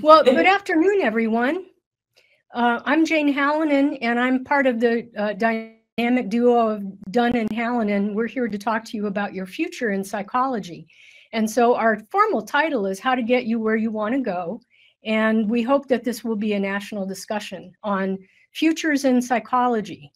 Well, good afternoon, everyone. I'm Jane Hallinan, and I'm part of the dynamic duo of Dunn and Hallinan. We're here to talk to you about your future in psychology. And so our formal title is How to Get You Where You Want to Go. And we hope that this will be a national discussion on futures in psychology.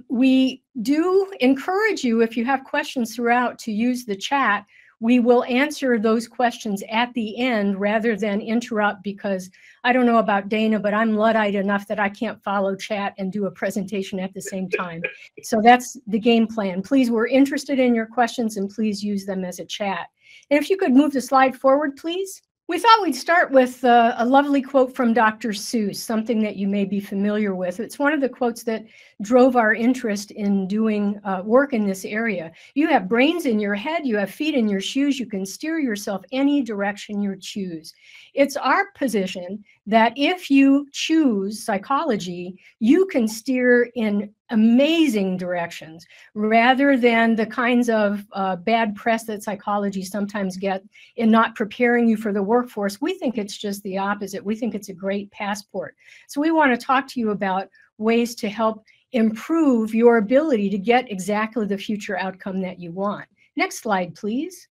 We do encourage you, if you have questions throughout, to use the chat. We will answer those questions at the end rather than interrupt, because I don't know about Dana, but I'm Luddite enough that I can't follow chat and do a presentation at the same time. So that's the game plan. Please, we're interested in your questions, and please use them as a chat. And if you could move the slide forward, please. We thought we'd start with a lovely quote from Dr. Seuss, something that you may be familiar with. It's one of the quotes that drove our interest in doing work in this area. You have brains in your head, you have feet in your shoes, you can steer yourself any direction you choose. It's our position that if you choose psychology, you can steer in amazing directions rather than the kinds of bad press that psychology sometimes get in not preparing you for the workforce. We think it's just the opposite. We think it's a great passport. So we want to talk to you about ways to help improve your ability to get exactly the future outcome that you want. Next slide, please.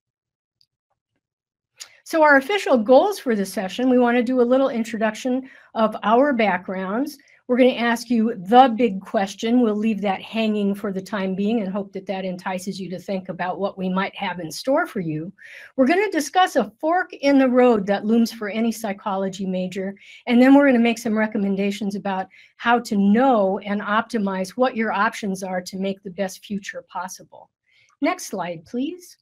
So our official goals for this session, we want to do a little introduction of our backgrounds. We're going to ask you the big question. We'll leave that hanging for the time being and hope that that entices you to think about what we might have in store for you. We're going to discuss a fork in the road that looms for any psychology major. And then we're going to make some recommendations about how to know and optimize what your options are to make the best future possible. Next slide, please.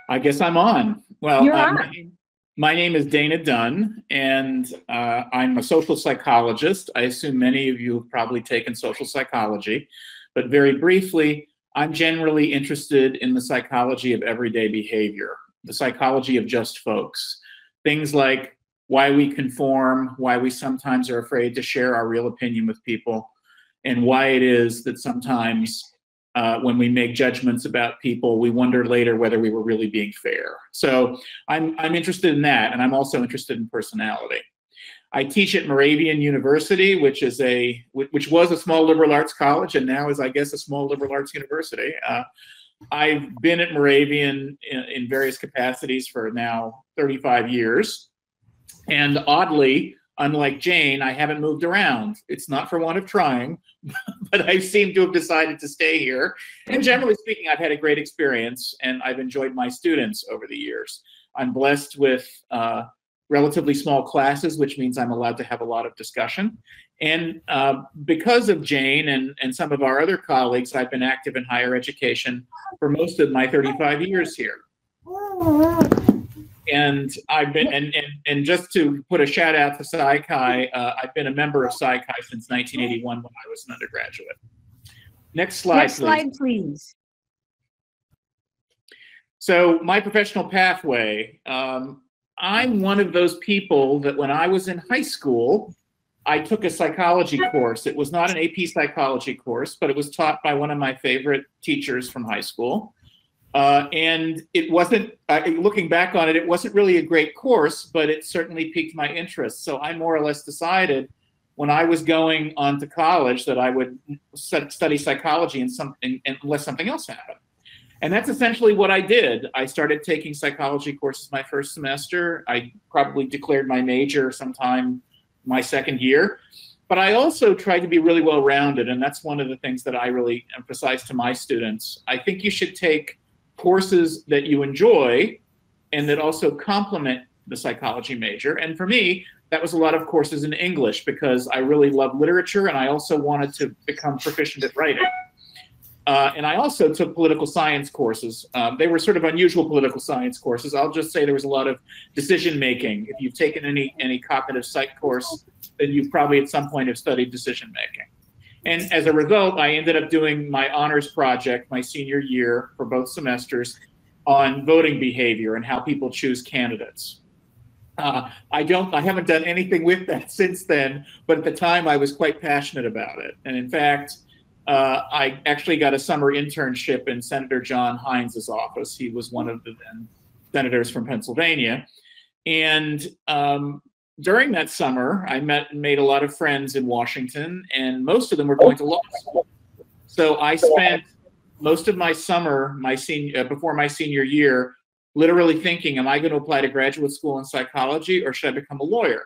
I guess I'm on. Well, You're on. My name is Dana Dunn, and I'm a social psychologist. I assume many of you have probably taken social psychology, but very briefly, I'm generally interested in the psychology of everyday behavior, the psychology of just folks. Things like why we conform, why we sometimes are afraid to share our real opinion with people, and why it is that sometimes when we make judgments about people, we wonder later whether we were really being fair. So I'm interested in that, and I'm also interested in personality. I teach at Moravian University, which was a small liberal arts college, and now is, I guess, a small liberal arts university. I've been at Moravian in various capacities for now 35 years, and oddly, unlike Jane, I haven't moved around. It's not for want of trying, but I seem to have decided to stay here. And generally speaking, I've had a great experience, and I've enjoyed my students over the years. I'm blessed with relatively small classes, which means I'm allowed to have a lot of discussion. And because of Jane and some of our other colleagues, I've been active in higher education for most of my 35 years here. And I've been, and just to put a shout out to Psi Chi, I've been a member of Psi Chi since 1981 when I was an undergraduate. Next slide, Next slide, please. So my professional pathway, I'm one of those people that when I was in high school, I took a psychology course. It was not an AP psychology course, but it was taught by one of my favorite teachers from high school. And it wasn't, looking back on it, it wasn't really a great course, but it certainly piqued my interest. So I more or less decided when I was going on to college that I would study psychology unless something else happened. And that's essentially what I did. I started taking psychology courses my first semester. I probably declared my major sometime my second year. But I also tried to be really well-rounded, and that's one of the things that I really emphasize to my students. I think you should take courses that you enjoy and that also complement the psychology major. And for me, that was a lot of courses in English because I really love literature and I also wanted to become proficient at writing. And I also took political science courses. They were sort of unusual political science courses. I'll just say there was a lot of decision making. If you've taken any cognitive psych course, then you probably at some point have studied decision making. And as a result, I ended up doing my honors project my senior year for both semesters on voting behavior and how people choose candidates. I haven't done anything with that since then, but at the time I was quite passionate about it. And in fact, I actually got a summer internship in Senator John Heinz's office. He was one of the senators from Pennsylvania. And during that summer, I made a lot of friends in Washington, and most of them were going to law school. So I spent most of my summer, before my senior year, literally thinking, am I going to apply to graduate school in psychology, or should I become a lawyer?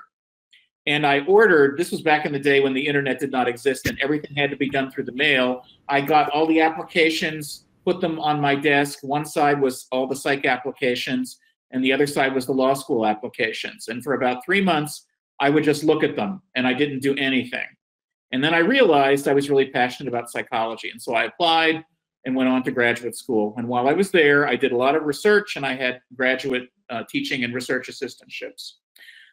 And I ordered, this was back in the day when the internet did not exist and everything had to be done through the mail. I got all the applications, put them on my desk. One side was all the psych applications, and the other side was the law school applications. And for about 3 months, I would just look at them, and I didn't do anything. And then I realized I was really passionate about psychology. And so I applied and went on to graduate school. And while I was there, I did a lot of research, and I had graduate teaching and research assistantships.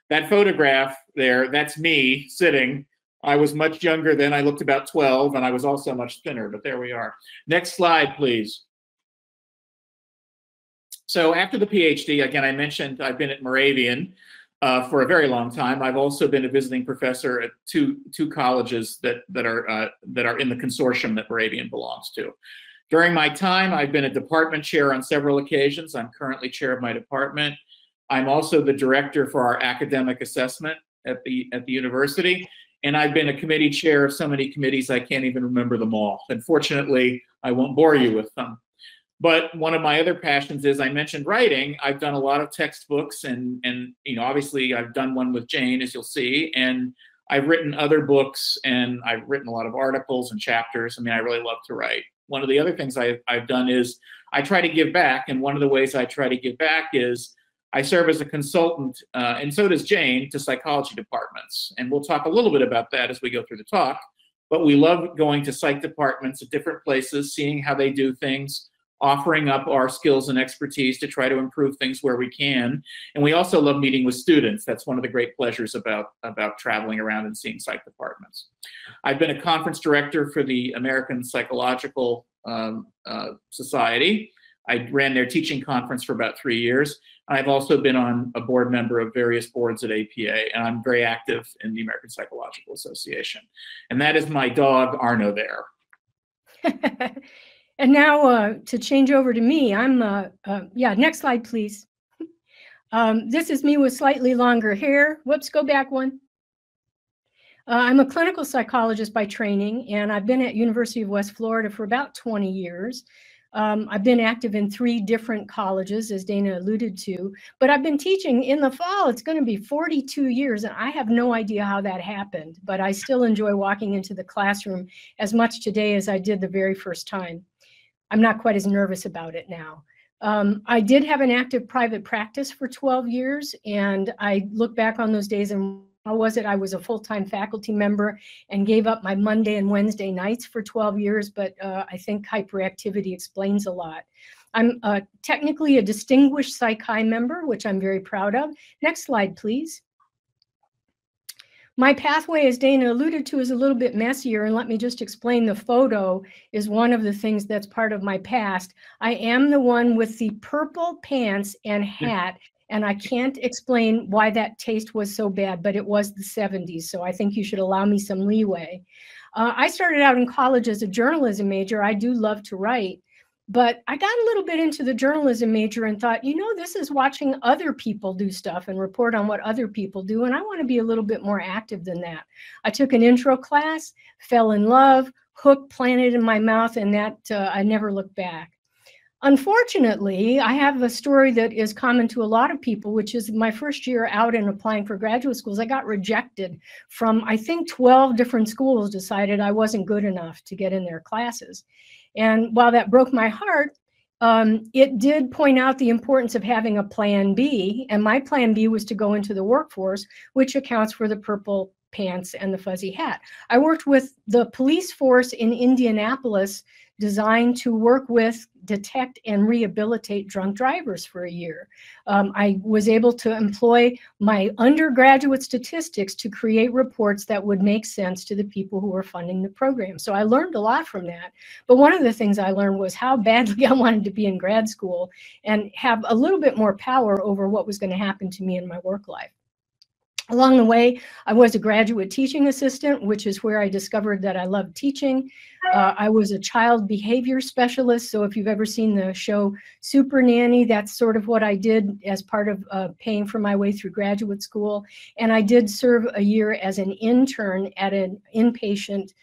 That photograph there, that's me sitting. I was much younger then. I looked about 12, and I was also much thinner, but there we are. Next slide, please. So after the PhD, again, I mentioned I've been at Moravian for a very long time. I've also been a visiting professor at two colleges that are in the consortium that Moravian belongs to. During my time, I've been a department chair on several occasions. I'm currently chair of my department. I'm also the director for our academic assessment at the university. And I've been a committee chair of so many committees, I can't even remember them all. Unfortunately, I won't bore you with them. But one of my other passions is, I mentioned writing. I've done a lot of textbooks, and obviously I've done one with Jane, as you'll see, and I've written other books, and I've written a lot of articles and chapters. I mean, I really love to write. One of the other things I've done is I try to give back, and one of the ways I try to give back is I serve as a consultant, and so does Jane, to psychology departments. And we'll talk a little bit about that as we go through the talk. But we love going to psych departments at different places, seeing how they do things, offering up our skills and expertise to try to improve things where we can. And we also love meeting with students. That's one of the great pleasures about traveling around and seeing psych departments. I've been a conference director for the American Psychological Society. I ran their teaching conference for about 3 years. I've also been on a board member of various boards at APA, and I'm very active in the American Psychological Association. And that is my dog, Arno, there. And now to change over to me, I'm, yeah, next slide, please. This is me with slightly longer hair. Whoops, go back one. I'm a clinical psychologist by training, and I've been at University of West Florida for about 20 years. I've been active in 3 different colleges, as Dana alluded to, but I've been teaching in the fall. It's going to be 42 years, and I have no idea how that happened, but I still enjoy walking into the classroom as much today as I did the very first time. I'm not quite as nervous about it now. I did have an active private practice for 12 years, and I look back on those days and how was it? I was a full-time faculty member and gave up my Monday and Wednesday nights for 12 years, but I think hyperactivity explains a lot. I'm technically a distinguished Psych-Hi member, which I'm very proud of. Next slide, please. My pathway, as Dana alluded to, is a little bit messier, and let me just explain. The photo is one of the things that's part of my past. I am the one with the purple pants and hat, and I can't explain why that taste was so bad, but it was the 70s, so I think you should allow me some leeway. I started out in college as a journalism major. I do love to write, but I got a little bit into the journalism major and thought, you know, this is watching other people do stuff and report on what other people do, and I want to be a little bit more active than that. I took an intro class, fell in love, hook planted in my mouth, and that I never looked back. Unfortunately, I have a story that is common to a lot of people, which is my first year out and applying for graduate schools, I got rejected from, I think, 12 different schools decided I wasn't good enough to get in their classes. And while that broke my heart, it did point out the importance of having a plan B. And my plan B was to go into the workforce, which accounts for the purple pants and the fuzzy hat. I worked with the police force in Indianapolis, designed to work with, detect, and rehabilitate drunk drivers for a year. I was able to employ my undergraduate statistics to create reports that would make sense to the people who were funding the program. So I learned a lot from that. But one of the things I learned was how badly I wanted to be in grad school and have a little bit more power over what was going to happen to me in my work life. Along the way, I was a graduate teaching assistant, which is where I discovered that I loved teaching. I was a child behavior specialist. So if you've ever seen the show Super Nanny, that's sort of what I did as part of paying for my way through graduate school. And I did serve a year as an intern at an inpatient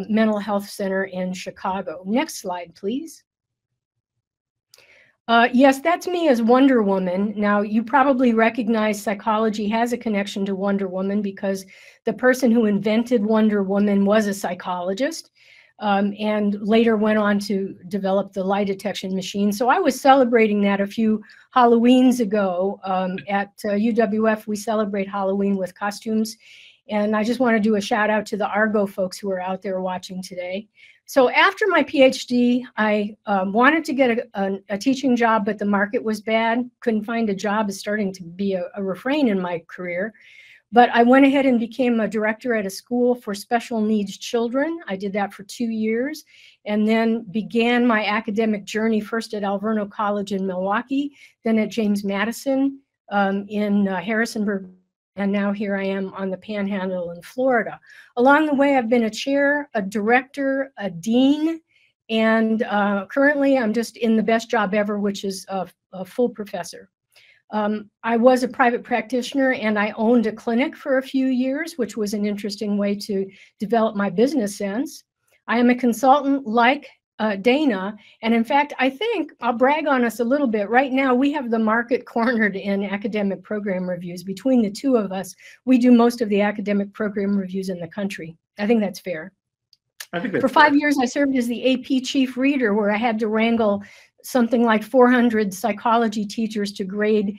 mental health center in Chicago. Next slide, please. Yes, that's me as Wonder Woman. Now, you probably recognize psychology has a connection to Wonder Woman because the person who invented Wonder Woman was a psychologist and later went on to develop the lie detection machine. So I was celebrating that a few Halloweens ago. At UWF, we celebrate Halloween with costumes. And I just want to do a shout out to the Argo folks who are out there watching today. So after my PhD, I wanted to get a teaching job, but the market was bad. Couldn't find a job is starting to be a refrain in my career. But I went ahead and became a director at a school for special needs children. I did that for 2 years and then began my academic journey first at Alverno College in Milwaukee, then at James Madison in Harrisonburg. And now here I am on the Panhandle in Florida. Along the way, I've been a chair, a director, a dean, and currently I'm just in the best job ever, which is a full professor. I was a private practitioner and I owned a clinic for a few years, which was an interesting way to develop my business sense. I am a consultant like Dana, and in fact, I think I'll brag on us a little bit. Right now, we have the market cornered in academic program reviews. Between the two of us, we do most of the academic program reviews in the country. I think that's fair. I think that's For 5 years, I served as the AP chief reader, where I had to wrangle something like 400 psychology teachers to grade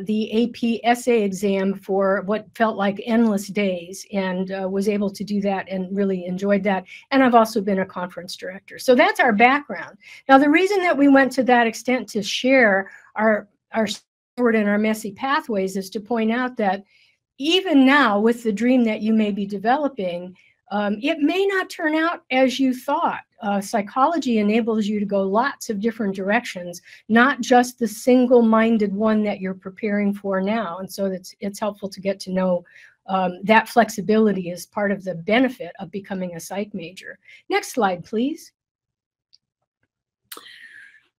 the AP essay exam for what felt like endless days, and was able to do that and really enjoyed that. And I've also been a conference director. So that's our background. Now, the reason that we went to that extent to share our story and our messy pathways is to point out that even now, with the dream that you may be developing, it may not turn out as you thought. Psychology enables you to go lots of different directions, not just the single-minded one that you're preparing for now. And so it's helpful to get to know that flexibility is part of the benefit of becoming a psych major. Next slide, please.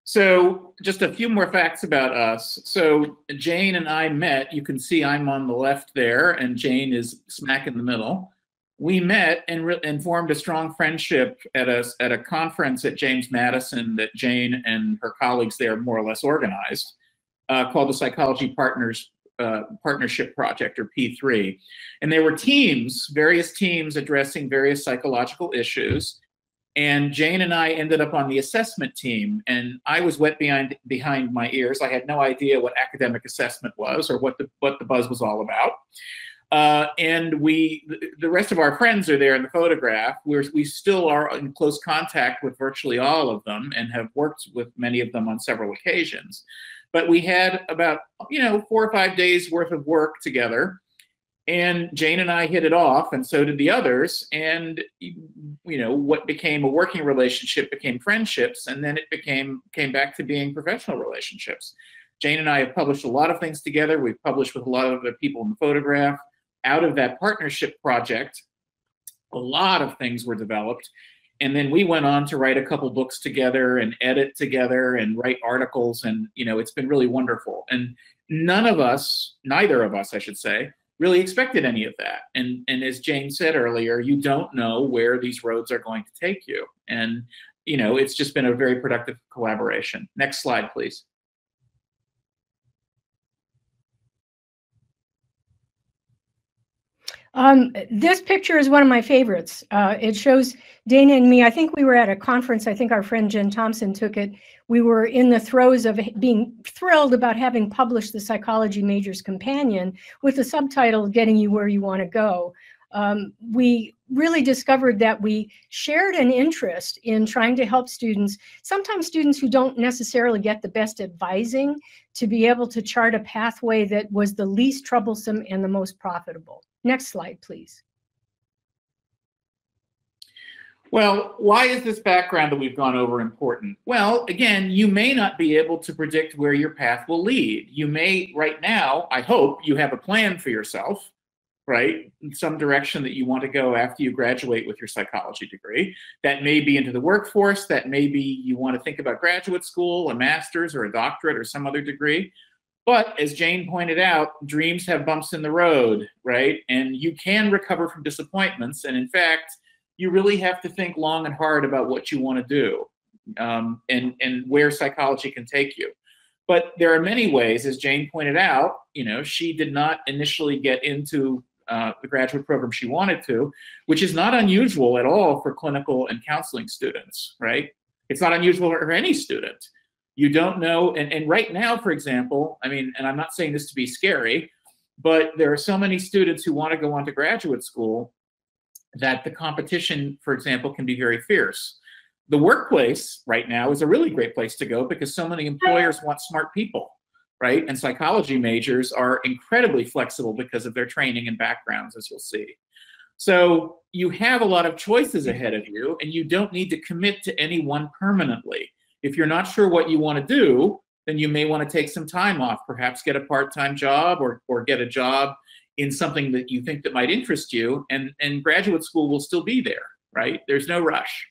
So just a few more facts about us. So Jane and I met. You can see I'm on the left there, and Jane is smack in the middle. We met and formed a strong friendship at a conference at James Madison that Jane and her colleagues there more or less organized, called the Psychology Partnership Project, or P3. And there were teams, various teams addressing various psychological issues. And Jane and I ended up on the assessment team, and I was wet behind my ears. I had no idea what academic assessment was or what the buzz was all about. And the rest of our friends are there in the photograph. We still are in close contact with virtually all of them and have worked with many of them on several occasions. But we had about 4 or 5 days worth of work together, and Jane and I hit it off, and so did the others. And what became a working relationship became friendships, and then it came back to being professional relationships. Jane and I have published a lot of things together. We've published with a lot of other people in the photograph. Out of that partnership project, a lot of things were developed. And then we went on to write a couple books together and edit together and write articles. And, it's been really wonderful. And neither of us, I should say, really expected any of that. And as Jane said earlier, you don't know where these roads are going to take you. And, it's just been a very productive collaboration. Next slide, please. This picture is one of my favorites. It shows Dana and me. I think we were at a conference. I think our friend Jen Thompson took it. We were in the throes of being thrilled about having published the Psychology Major's Companion with the subtitle, Getting You Where You Want to Go. We really discovered that we shared an interest in trying to help students, sometimes students who don't necessarily get the best advising, to be able to chart a pathway that was the least troublesome and the most profitable. Next slide, please. Well, why is this background that we've gone over important? Well, again, you may not be able to predict where your path will lead. You may, right now, I hope you have a plan for yourself. right? In some direction that you want to go after you graduate with your psychology degree. That may be into the workforce. That may be you want to think about graduate school, a master's or a doctorate or some other degree. But as Jane pointed out, dreams have bumps in the road, right? And you can recover from disappointments. And in fact, you really have to think long and hard about what you want to do, and where psychology can take you. But there are many ways, as Jane pointed out, she did not initially get into the graduate program she wanted to, which is not unusual at all for clinical and counseling students, right? It's not unusual for any student. You don't know, and right now, for example, and I'm not saying this to be scary, but there are so many students who want to go on to graduate school that the competition, for example, can be very fierce. The workplace right now is a really great place to go because so many employers want smart people, right? And psychology majors are incredibly flexible because of their training and backgrounds, as you'll see. So you have a lot of choices ahead of you, and you don't need to commit to any one permanently. If you're not sure what you want to do, then you may want to take some time off, perhaps get a part-time job or get a job in something that you think that might interest you, and graduate school will still be there, right? There's no rush.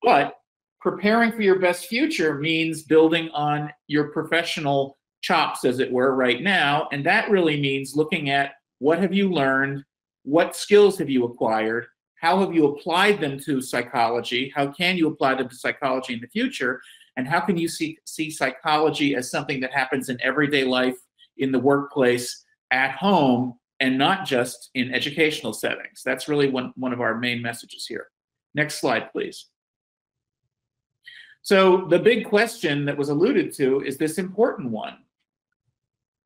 But preparing for your best future means building on your professional chops, as it were, right now. And that really means looking at what have you learned, what skills have you acquired, how have you applied them to psychology, how can you apply them to psychology in the future, and how can you see psychology as something that happens in everyday life, in the workplace, at home, and not just in educational settings. That's really one of our main messages here. Next slide, please. So the big question that was alluded to is this important one.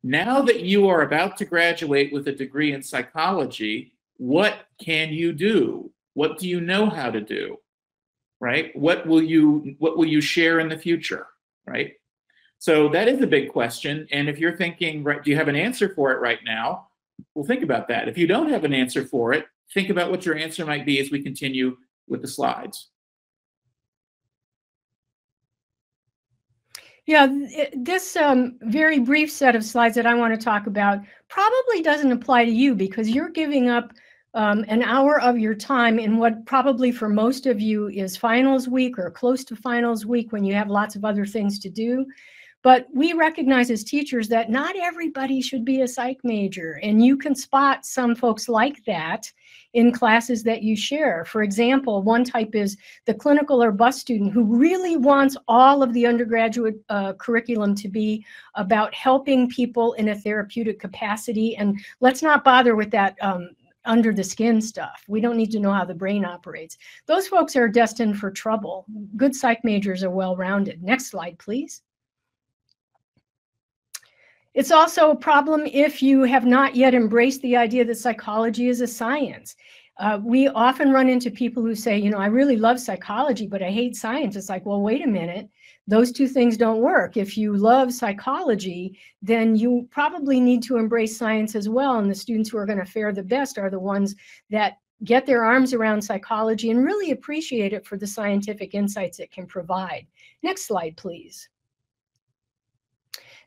Now that you are about to graduate with a degree in psychology, what can you do? What do you know how to do? Right? What will you share in the future? Right? So that is a big question. And if you're thinking, right, do you have an answer for it right now? Well, think about that. If you don't have an answer for it, think about what your answer might be as we continue with the slides. Yeah, this very brief set of slides that I want to talk about probably doesn't apply to you because you're giving up an hour of your time in what probably for most of you is finals week or close to finals week when you have lots of other things to do. But we recognize as teachers that not everybody should be a psych major, and you can spot some folks like that in classes that you share. For example, one type is the clinical or bus student who really wants all of the undergraduate curriculum to be about helping people in a therapeutic capacity. And let's not bother with that under the skin stuff. We don't need to know how the brain operates. Those folks are destined for trouble. Good psych majors are well-rounded. Next slide, please. It's also a problem if you have not yet embraced the idea that psychology is a science. We often run into people who say, you know, I really love psychology, but I hate science. It's like, well, wait a minute. Those two things don't work. If you love psychology, then you probably need to embrace science as well. And the students who are going to fare the best are the ones that get their arms around psychology and really appreciate it for the scientific insights it can provide. Next slide, please.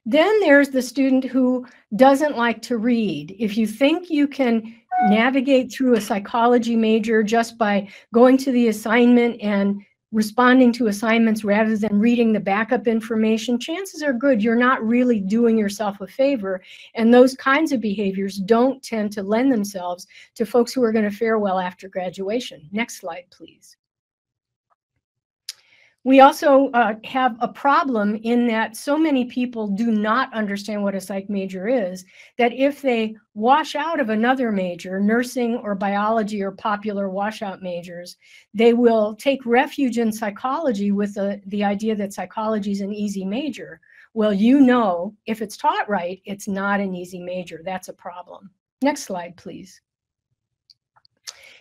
Then there's the student who doesn't like to read. If you think you can navigate through a psychology major just by going to the assignment and responding to assignments rather than reading the backup information, chances are good you're not really doing yourself a favor. And those kinds of behaviors don't tend to lend themselves to folks who are going to fare well after graduation. Next slide, please. We also have a problem in that so many people do not understand what a psych major is, that if they wash out of another major, nursing or biology or popular washout majors, they will take refuge in psychology with the idea that psychology is an easy major. Well, you know, if it's taught right, it's not an easy major. That's a problem. Next slide, please.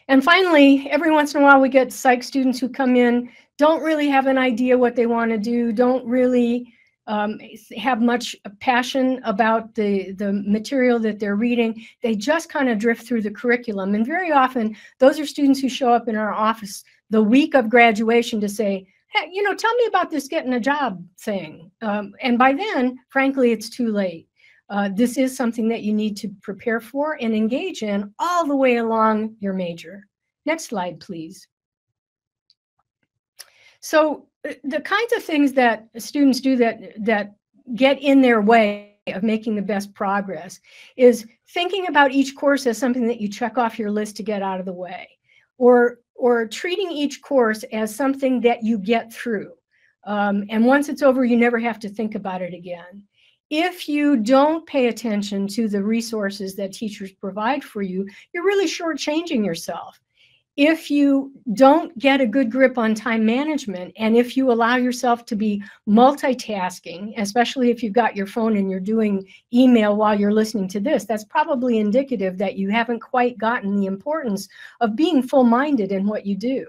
And finally, every once in a while, we get psych students who come in, don't really have an idea what they want to do, don't really have much passion about the material that they're reading. They just kind of drift through the curriculum. And very often, those are students who show up in our office the week of graduation to say, hey, you know, tell me about this getting a job thing. And by then, frankly, it's too late. This is something that you need to prepare for and engage in all the way along your major. Next slide, please. So the kinds of things that students do that get in their way of making the best progress is thinking about each course as something that you check off your list to get out of the way, or treating each course as something that you get through. And once it's over, you never have to think about it again. If you don't pay attention to the resources that teachers provide for you, you're really shortchanging yourself. If you don't get a good grip on time management, and if you allow yourself to be multitasking, especially if you've got your phone and you're doing email while you're listening to this, that's probably indicative that you haven't quite gotten the importance of being full-minded in what you do.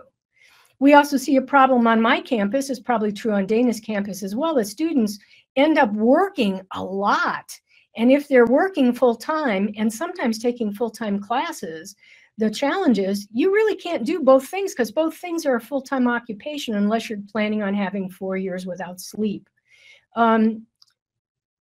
We also see a problem on my campus, it's probably true on Dana's campus as well, that students end up working a lot. And if they're working full-time and sometimes taking full-time classes, the challenge is you really can't do both things, because both things are a full-time occupation unless you're planning on having 4 years without sleep.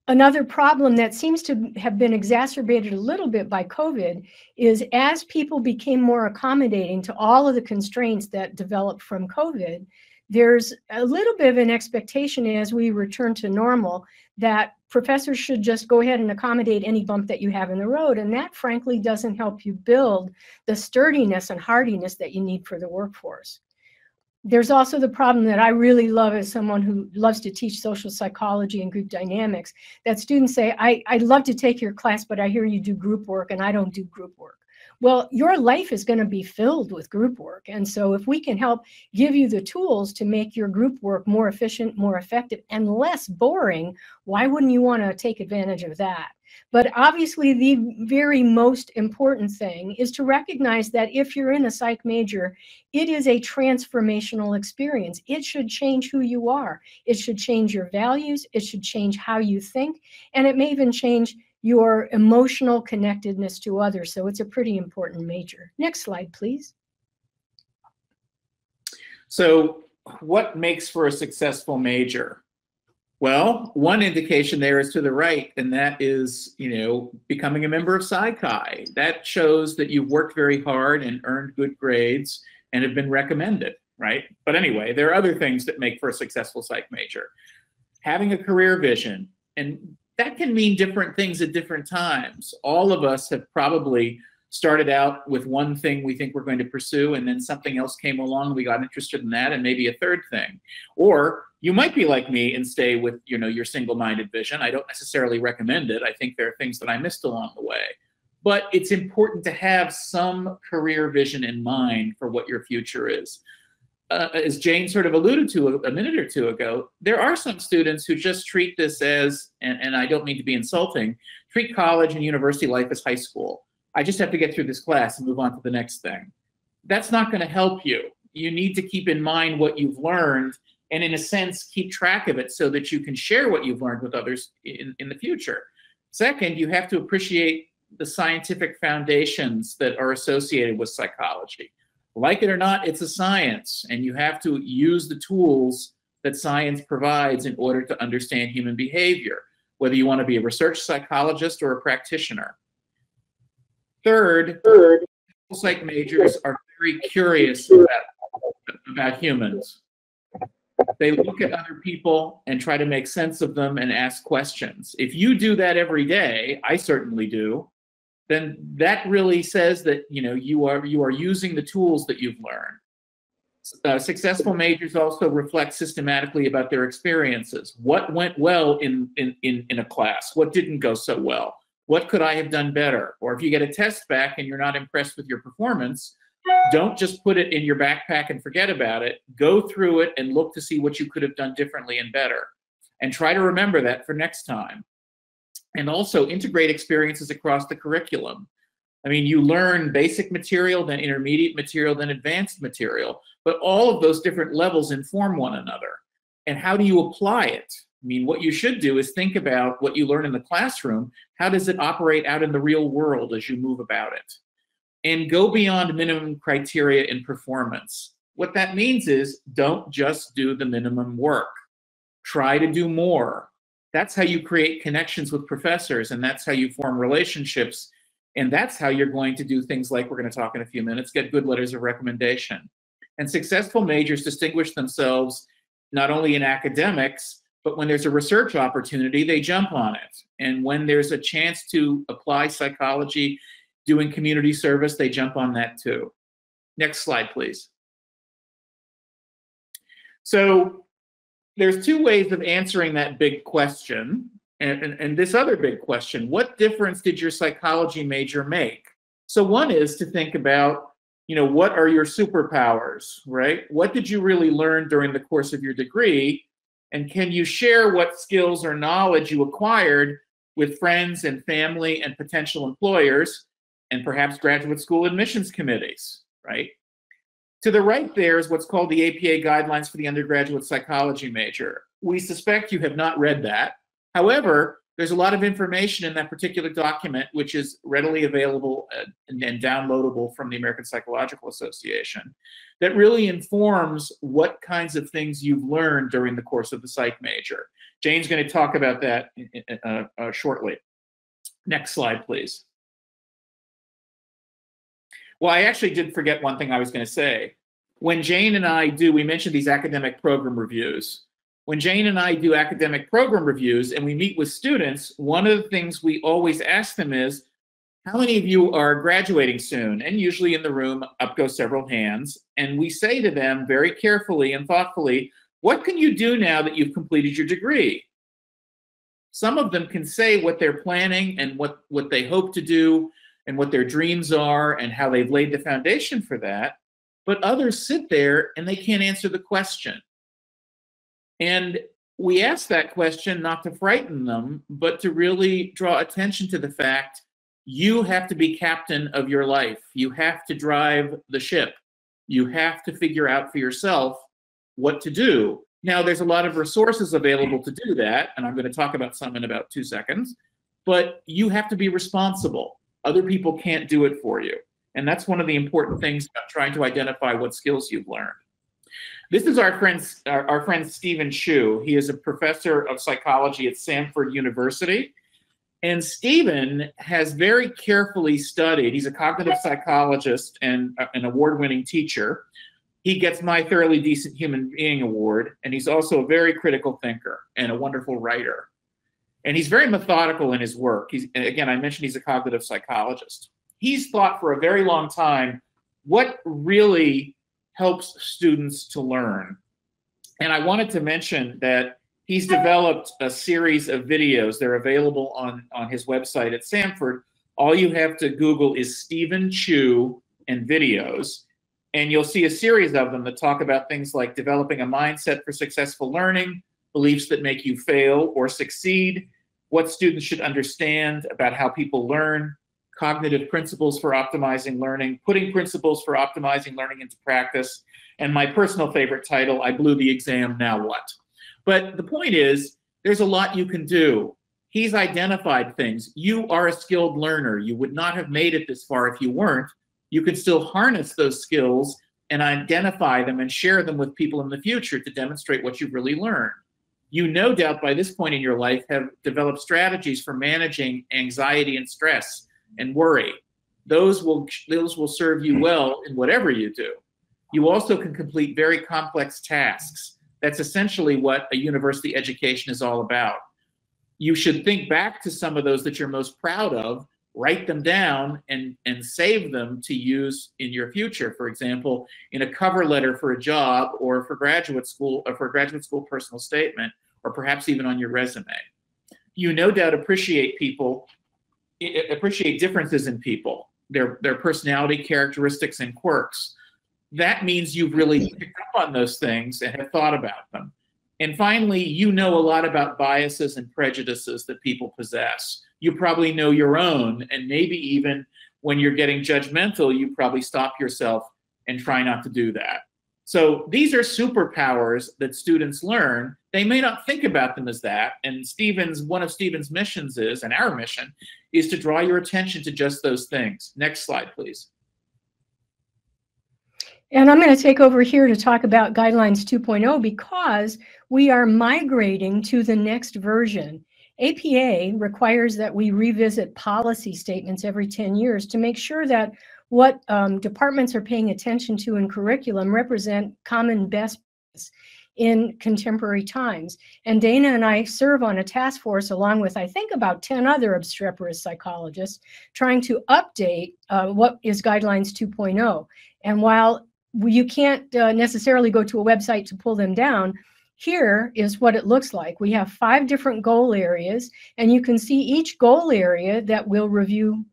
Another problem that seems to have been exacerbated a little bit by COVID is as people became more accommodating to all of the constraints that developed from COVID, there's a little bit of an expectation as we return to normal that professors should just go ahead and accommodate any bump that you have in the road. And that, frankly, doesn't help you build the sturdiness and hardiness that you need for the workforce. There's also the problem that I really love as someone who loves to teach social psychology and group dynamics, that students say, I'd love to take your class, but I hear you do group work and I don't do group work. Well, your life is going to be filled with group work. And so if we can help give you the tools to make your group work more efficient, more effective, and less boring, why wouldn't you want to take advantage of that? But obviously, the very most important thing is to recognize that if you're in a psych major, it is a transformational experience. It should change who you are. It should change your values. It should change how you think. And it may even change your emotional connectedness to others. So it's a pretty important major. Next slide, please. So what makes for a successful major? Well, one indication there is to the right, and that is, becoming a member of Psi Chi. That shows that you've worked very hard and earned good grades and have been recommended, right? But anyway, there are other things that make for a successful psych major. Having a career vision, and that can mean different things at different times. All of us have probably started out with one thing we think we're going to pursue, and then something else came along, we got interested in that, and maybe a third thing. Or you might be like me and stay with your single-minded vision. I don't necessarily recommend it. I think there are things that I missed along the way. But it's important to have some career vision in mind for what your future is. As Jane sort of alluded to a minute or two ago, there are some students who just treat this as, and I don't mean to be insulting, treat college and university life as high school. I just have to get through this class and move on to the next thing. That's not going to help you. You need to keep in mind what you've learned and, in a sense, keep track of it so that you can share what you've learned with others in the future. Second, you have to appreciate the scientific foundations that are associated with psychology. Like it or not, it's a science, and you have to use the tools that science provides in order to understand human behavior, whether you want to be a research psychologist or a practitioner. Third, psych majors are very curious about humans. They look at other people and try to make sense of them and ask questions. If you do that every day, I certainly do, then that really says that you are using the tools that you've learned. Successful majors also reflect systematically about their experiences. What went well in a class? What didn't go so well? What could I have done better? Or if you get a test back and you're not impressed with your performance, don't just put it in your backpack and forget about it. Go through it and look to see what you could have done differently and better. And try to remember that for next time. And also integrate experiences across the curriculum. I mean, you learn basic material, then intermediate material, then advanced material. But all of those different levels inform one another. And how do you apply it? I mean, what you should do is think about what you learn in the classroom. How does it operate out in the real world as you move about it? And go beyond minimum criteria in performance. What that means is don't just do the minimum work. Try to do more. That's how you create connections with professors, and that's how you form relationships. And that's how you're going to do things like we're going to talk in a few minutes, get good letters of recommendation. And successful majors distinguish themselves not only in academics, but when there's a research opportunity, they jump on it. And when there's a chance to apply psychology doing community service, they jump on that too. Next slide, please. So there's two ways of answering that big question. And this other big question, what difference did your psychology major make? So one is to think about, what are your superpowers, right? What did you really learn during the course of your degree? And can you share what skills or knowledge you acquired with friends and family and potential employers and perhaps graduate school admissions committees, right? To the right there is what's called the APA Guidelines for the Undergraduate Psychology Major. We suspect you have not read that. However, there's a lot of information in that particular document which is readily available and downloadable from the American Psychological Association that really informs what kinds of things you've learned during the course of the psych major. Jane's going to talk about that shortly. Next slide, please. Well, I actually did forget one thing I was going to say. When Jane and I we mentioned these academic program reviews. When Jane and I do academic program reviews and we meet with students, one of the things we always ask them is, how many of you are graduating soon? And usually in the room, up go several hands. And we say to them very carefully and thoughtfully, what can you do now that you've completed your degree? Some of them can say what they're planning and what they hope to do and what their dreams are and how they've laid the foundation for that. But others sit there and they can't answer the question. And we ask that question not to frighten them, but to really draw attention to the fact you have to be captain of your life. You have to drive the ship. You have to figure out for yourself what to do. Now, there's a lot of resources available to do that, and I'm going to talk about some in about 2 seconds, but you have to be responsible. Other people can't do it for you. And that's one of the important things about trying to identify what skills you've learned. This is our friend Stephen Chu. He is a professor of psychology at Samford University. And Stephen has very carefully studied, he's a cognitive psychologist and an award-winning teacher. He gets my Thoroughly Decent Human Being Award, and he's also a very critical thinker and a wonderful writer. And he's very methodical in his work. Again, I mentioned he's a cognitive psychologist. He's thought for a very long time, what really helps students to learn? And I wanted to mention that he's developed a series of videos. They're available on his website at Samford. All you have to Google is Stephen Chu and videos, and you'll see a series of them that talk about things like developing a mindset for successful learning, beliefs that make you fail or succeed, what students should understand about how people learn, cognitive principles for optimizing learning, putting principles for optimizing learning into practice, and my personal favorite title, I blew the exam, now what? But the point is, there's a lot you can do. He's identified things. You are a skilled learner. You would not have made it this far if you weren't. You can still harness those skills and identify them and share them with people in the future to demonstrate what you've really learned. You no doubt by this point in your life have developed strategies for managing anxiety and stress and worry. Those will serve you well in whatever you do. You also can complete very complex tasks. That's essentially what a university education is all about. You should think back to some of those that you're most proud of, write them down and save them to use in your future. For example, in a cover letter for a job or for graduate school personal statement, or perhaps even on your resume. You no doubt appreciate differences in people, their personality characteristics and quirks. That means you've really picked up on those things and have thought about them. And finally, you know a lot about biases and prejudices that people possess. You probably know your own, and maybe even when you're getting judgmental, you probably stop yourself and try not to do that. So these are superpowers that students learn. They may not think about them as that, and one of Stephen's missions is, and our mission, is to draw your attention to just those things. Next slide, please. And I'm going to take over here to talk about Guidelines 2.0 because we are migrating to the next version. APA requires that we revisit policy statements every 10 years to make sure that what departments are paying attention to in curriculum represent common best practice in contemporary times. And Dana and I serve on a task force along with, I think, about 10 other obstreperous psychologists trying to update what is Guidelines 2.0. And while you can't necessarily go to a website to pull them down, here is what it looks like. We have 5 different goal areas, and you can see each goal area that we'll review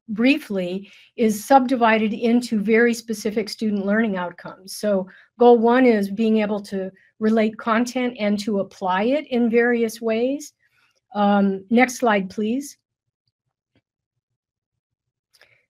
briefly is subdivided into very specific student learning outcomes. So goal 1 is being able to relate content and to apply it in various ways. Next slide, please.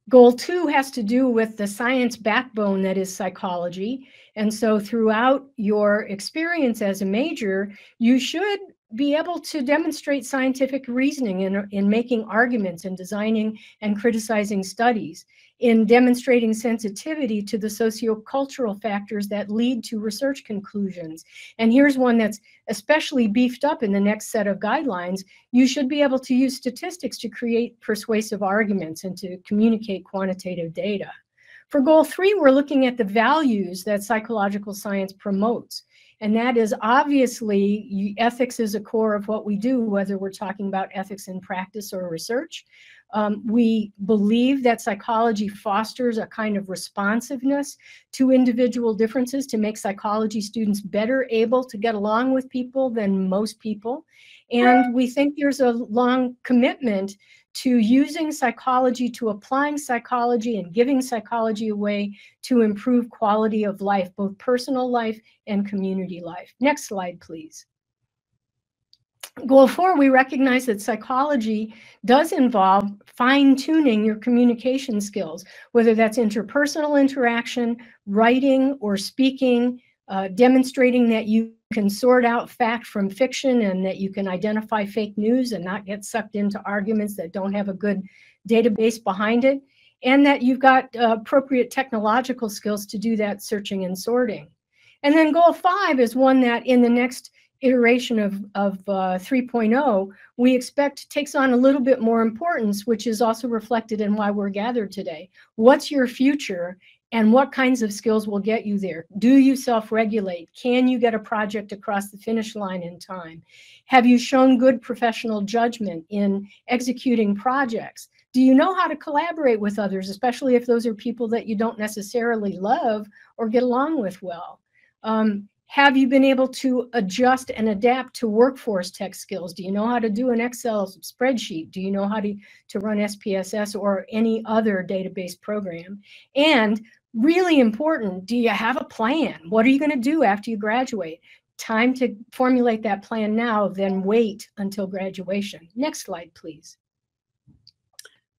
Goal 2 has to do with the science backbone that is psychology. And so throughout your experience as a major, you should be able to demonstrate scientific reasoning in making arguments and designing and criticizing studies, in demonstrating sensitivity to the sociocultural factors that lead to research conclusions. And here's one that's especially beefed up in the next set of guidelines. You should be able to use statistics to create persuasive arguments and to communicate quantitative data. For goal 3, we're looking at the values that psychological science promotes. And that is obviously, ethics is a core of what we do, whether we're talking about ethics in practice or research. We believe that psychology fosters a kind of responsiveness to individual differences to make psychology students better able to get along with people than most people. And we think there's a long commitment to using psychology, to applying psychology and giving psychology a way to improve quality of life, both personal life and community life. Next slide, please. Goal 4, we recognize that psychology does involve fine-tuning your communication skills, whether that's interpersonal interaction, writing or speaking, demonstrating that you can sort out fact from fiction and that you can identify fake news and not get sucked into arguments that don't have a good database behind it, and that you've got appropriate technological skills to do that searching and sorting. And then goal 5 is one that in the next iteration of 3.0, we expect takes on a little bit more importance, which is also reflected in why we're gathered today. What's your future? And what kinds of skills will get you there? Do you self-regulate? Can you get a project across the finish line in time? Have you shown good professional judgment in executing projects? Do you know how to collaborate with others, especially if those are people that you don't necessarily love or get along with well? Have you been able to adjust and adapt to workforce tech skills? Do you know how to do an Excel spreadsheet? Do you know how to run SPSS or any other database program? And really important, do you have a plan? What are you going to do after you graduate? Time to formulate that plan now, then wait until graduation. Next slide, please.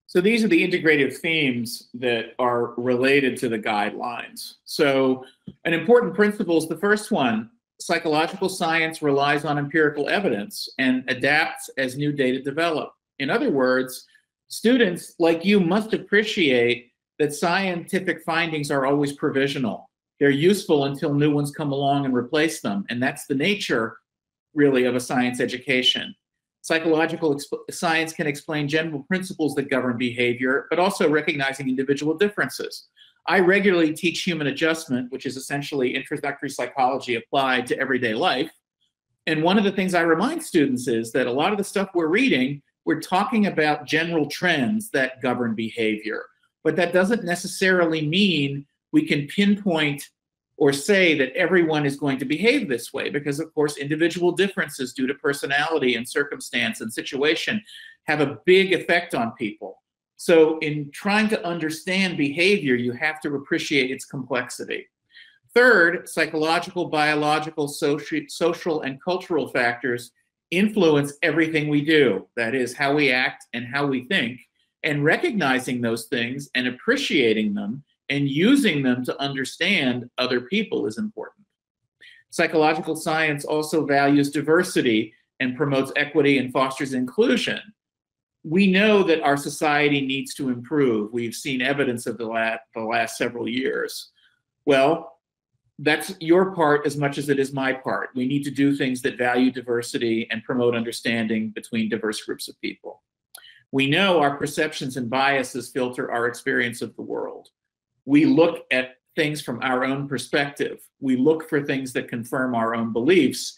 So these are the integrative themes that are related to the guidelines. So an important principle is the first one: psychological science relies on empirical evidence and adapts as new data develop. In other words, students like you must appreciate that scientific findings are always provisional. They're useful until new ones come along and replace them. And that's the nature, really, of a science education. Psychological science can explain general principles that govern behavior, but also recognizing individual differences. I regularly teach human adjustment, which is essentially introductory psychology applied to everyday life. And one of the things I remind students is that a lot of the stuff we're reading, we're talking about general trends that govern behavior. But that doesn't necessarily mean we can pinpoint or say that everyone is going to behave this way, because of course individual differences due to personality and circumstance and situation have a big effect on people. So in trying to understand behavior, you have to appreciate its complexity. Third, psychological, biological, social, and cultural factors influence everything we do. That is, how we act and how we think. And recognizing those things and appreciating them and using them to understand other people is important. Psychological science also values diversity and promotes equity and fosters inclusion. We know that our society needs to improve. We've seen evidence of the last several years. Well, that's your part as much as it is my part. We need to do things that value diversity and promote understanding between diverse groups of people. We know our perceptions and biases filter our experience of the world. We look at things from our own perspective. We look for things that confirm our own beliefs.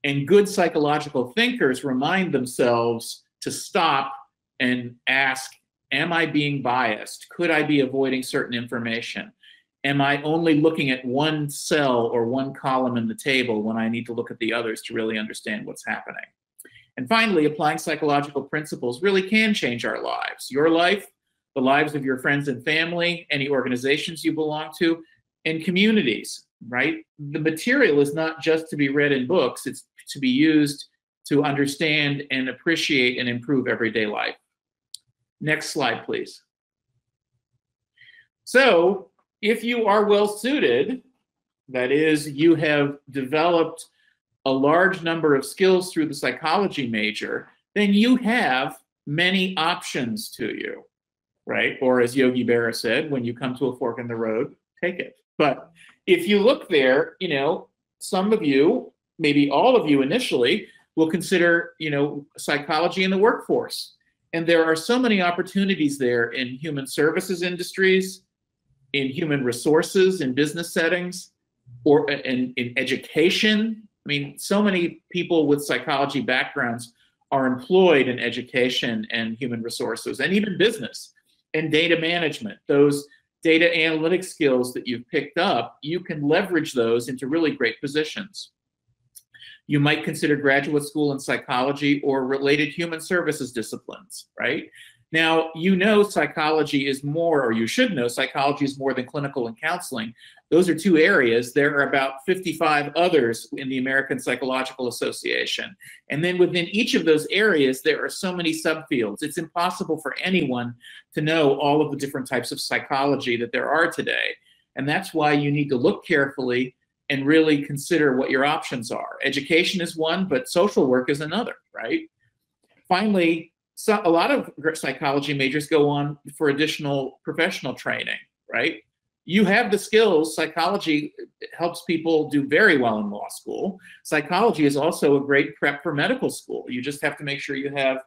And good psychological thinkers remind themselves to stop and ask, am I being biased? Could I be avoiding certain information? Am I only looking at one cell or one column in the table when I need to look at the others to really understand what's happening? And finally, applying psychological principles really can change our lives. Your life, the lives of your friends and family, any organizations you belong to, and communities, right? The material is not just to be read in books, it's to be used to understand and appreciate and improve everyday life. Next slide, please. So, if you are well suited, that is, you have developed a large number of skills through the psychology major, then you have many options to you, right? Or as Yogi Berra said, when you come to a fork in the road, take it. But if you look there, you know, some of you, maybe all of you initially, will consider, you know, psychology in the workforce. And there are so many opportunities there in human services industries, in human resources, in business settings, or in education. I mean, so many people with psychology backgrounds are employed in education and human resources, and even business and data management. Those data analytic skills that you've picked up, you can leverage those into really great positions. You might consider graduate school in psychology or related human services disciplines, right? Now, you know psychology is more, or you should know psychology is more than clinical and counseling. Those are two areas. There are about 55 others in the American Psychological Association. And then within each of those areas, there are so many subfields. It's impossible for anyone to know all of the different types of psychology that there are today. And that's why you need to look carefully and really consider what your options are. Education is one, but social work is another, right? Finally, so a lot of psychology majors go on for additional professional training, right? You have the skills. Psychology helps people do very well in law school. Psychology is also a great prep for medical school. You just have to make sure you have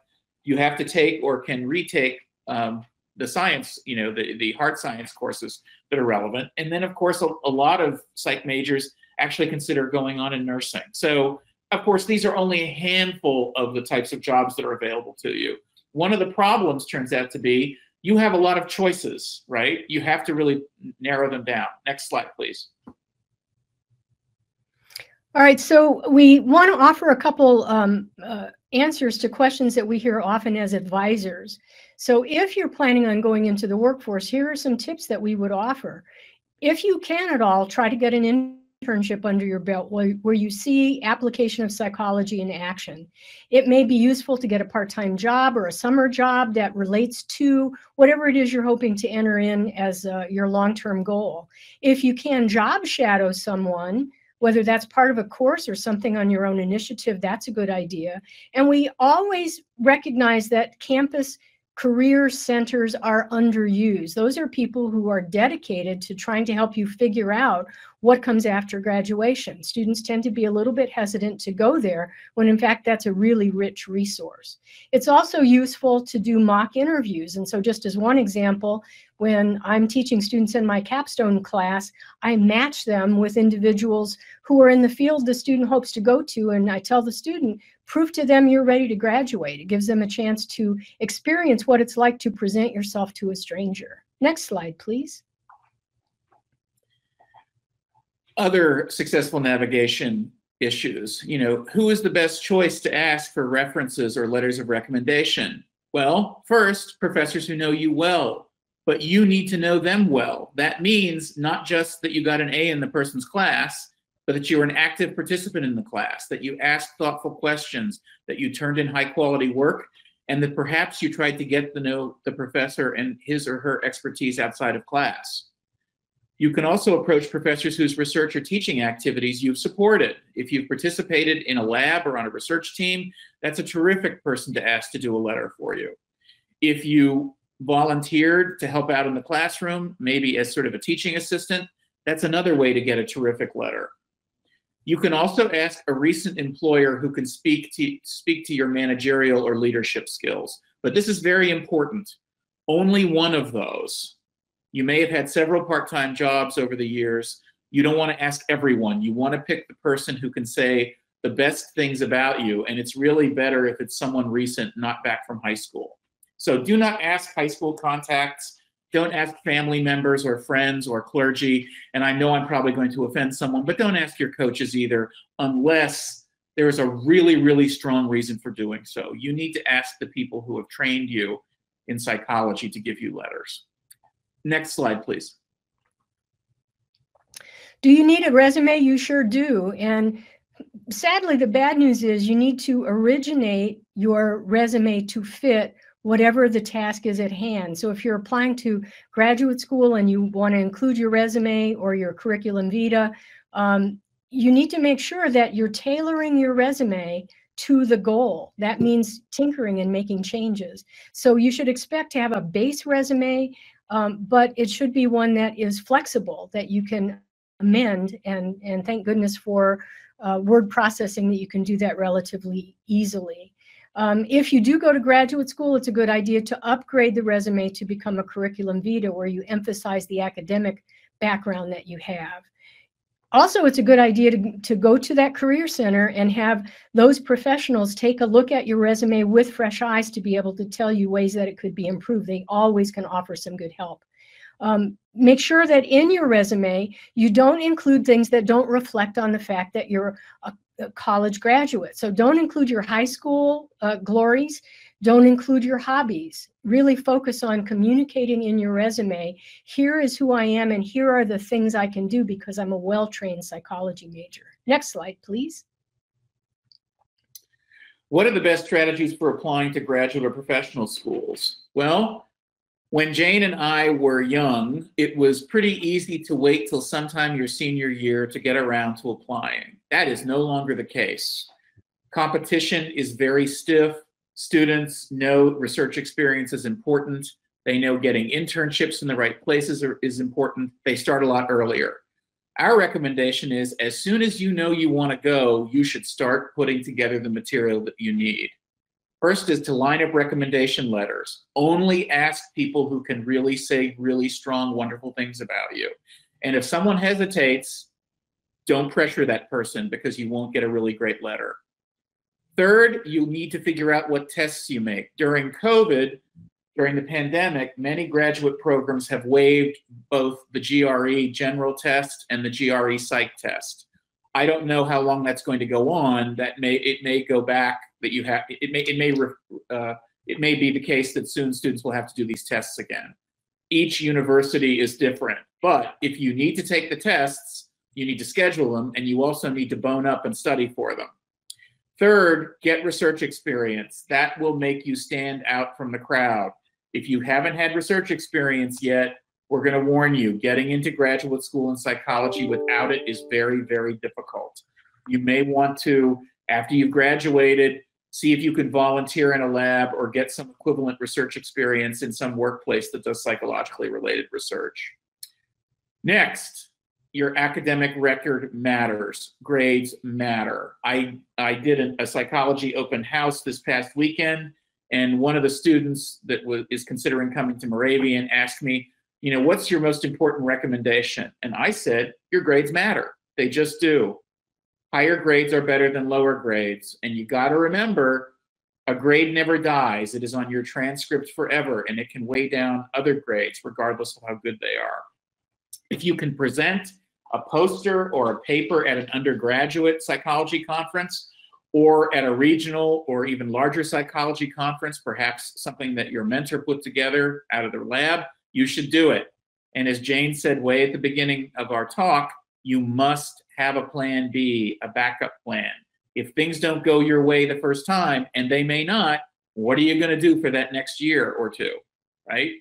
to take or can retake the science, you know, the hard science courses that are relevant. And then, of course, a lot of psych majors actually consider going on in nursing. So, of course, these are only a handful of the types of jobs that are available to you. One of the problems turns out to be you have a lot of choices, right? You have to really narrow them down. Next slide, please. All right, so we want to offer a couple answers to questions that we hear often as advisors. So if you're planning on going into the workforce, here are some tips that we would offer. If you can at all, try to get an internship under your belt where you see application of psychology in action. It may be useful to get a part-time job or a summer job that relates to whatever it is you're hoping to enter in as your long-term goal. If you can job shadow someone, whether that's part of a course or something on your own initiative, that's a good idea. And we always recognize that campus career centers are underused. Those are people who are dedicated to trying to help you figure out what comes after graduation. Students tend to be a little bit hesitant to go there when in fact that's a really rich resource. It's also useful to do mock interviews. And so just as one example, when I'm teaching students in my capstone class, I match them with individuals who are in the field the student hopes to go to, and I tell the student, prove to them you're ready to graduate. It gives them a chance to experience what it's like to present yourself to a stranger. Next slide, please. Other successful navigation issues, you know, who is the best choice to ask for references or letters of recommendation? Well, first, professors who know you well, but you need to know them well. That means not just that you got an A in the person's class, but that you were an active participant in the class, that you asked thoughtful questions, that you turned in high quality work, and that perhaps you tried to get to know the professor and his or her expertise outside of class. You can also approach professors whose research or teaching activities you've supported. If you've participated in a lab or on a research team, that's a terrific person to ask to do a letter for you. If you volunteered to help out in the classroom, maybe as sort of a teaching assistant, That's another way to get a terrific letter. You can also ask a recent employer who can speak to your managerial or leadership skills. But this is very important. Only one of those. You may have had several part-time jobs over the years. You don't want to ask everyone. You want to pick the person who can say the best things about you, and it's really better if it's someone recent, not back from high school. So do not ask high school contacts. Don't ask family members or friends or clergy. And I know I'm probably going to offend someone, but don't ask your coaches either, unless there is a really, really strong reason for doing so. You need to ask the people who have trained you in psychology to give you letters. Next slide, please. Do you need a resume? You sure do. And sadly, the bad news is you need to originate your resume to fit whatever the task is at hand. So if you're applying to graduate school and you want to include your resume or your curriculum vitae, you need to make sure that you're tailoring your resume to the goal. That means tinkering and making changes. So you should expect to have a base resume, but it should be one that is flexible, that you can amend, and thank goodness for word processing that you can do that relatively easily. If you do go to graduate school, it's a good idea to upgrade the resume to become a curriculum vitae, where you emphasize the academic background that you have. Also, it's a good idea to go to that career center and have those professionals take a look at your resume with fresh eyes to be able to tell you ways that it could be improved. They always can offer some good help. Make sure that in your resume, you don't include things that don't reflect on the fact that you're a college graduate. So don't include your high school glories. Don't include your hobbies. Really focus on communicating in your resume. Here is who I am, and here are the things I can do because I'm a well-trained psychology major. Next slide, please. What are the best strategies for applying to graduate or professional schools? Well, when Jane and I were young, it was pretty easy to wait till sometime your senior year to get around to applying. That is no longer the case. Competition is very stiff. Students know research experience is important. They know getting internships in the right places is important. They start a lot earlier. Our recommendation is, as soon as you know you want to go, you should start putting together the material that you need. First is to line up recommendation letters. Only ask people who can really say really strong, wonderful things about you. And if someone hesitates, don't pressure that person, because you won't get a really great letter. Third, you need to figure out what tests you make. During COVID, during the pandemic, many graduate programs have waived both the GRE general test and the GRE psych test. I don't know how long that's going to go on. It may go back. It may be the case that soon students will have to do these tests again. Each university is different, but if you need to take the tests, you need to schedule them, and you also need to bone up and study for them. Third, get research experience. That will make you stand out from the crowd. If you haven't had research experience yet, we're going to warn you, getting into graduate school in psychology without it is very, very difficult. You may want to, after you've graduated, see if you can volunteer in a lab or get some equivalent research experience in some workplace that does psychologically related research. Next, your academic record matters. Grades matter. I did a psychology open house this past weekend, and one of the students that is considering coming to Moravian asked me, what's your most important recommendation? And I said, your grades matter. They just do. Higher grades are better than lower grades. And you got to remember, a grade never dies. It is on your transcript forever, and it can weigh down other grades regardless of how good they are. If you can present a poster or a paper at an undergraduate psychology conference, or at a regional or even larger psychology conference, perhaps something that your mentor put together out of their lab, you should do it. And as Jane said way at the beginning of our talk, you must have a plan B, a backup plan. If things don't go your way the first time, and they may not, what are you going to do for that next year or two, right?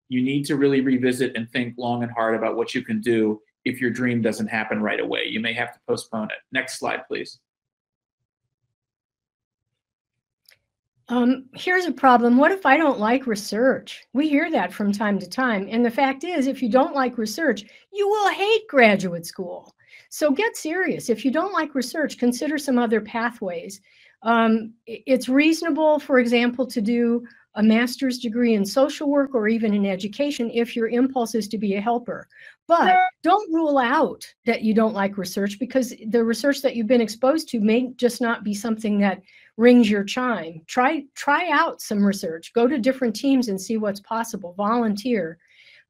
You need to really revisit and think long and hard about what you can do if your dream doesn't happen right away. You may have to postpone it. Next slide, please. Here's a problem. What if I don't like research? We hear that from time to time. And the fact is, if you don't like research, you will hate graduate school. So get serious. If you don't like research, consider some other pathways. It's reasonable, for example, to do a master's degree in social work or even in education if your impulse is to be a helper. But don't rule out that you don't like research, because the research that you've been exposed to may just not be something that rings your chime. Try out some research. Go to different teams and see what's possible. Volunteer.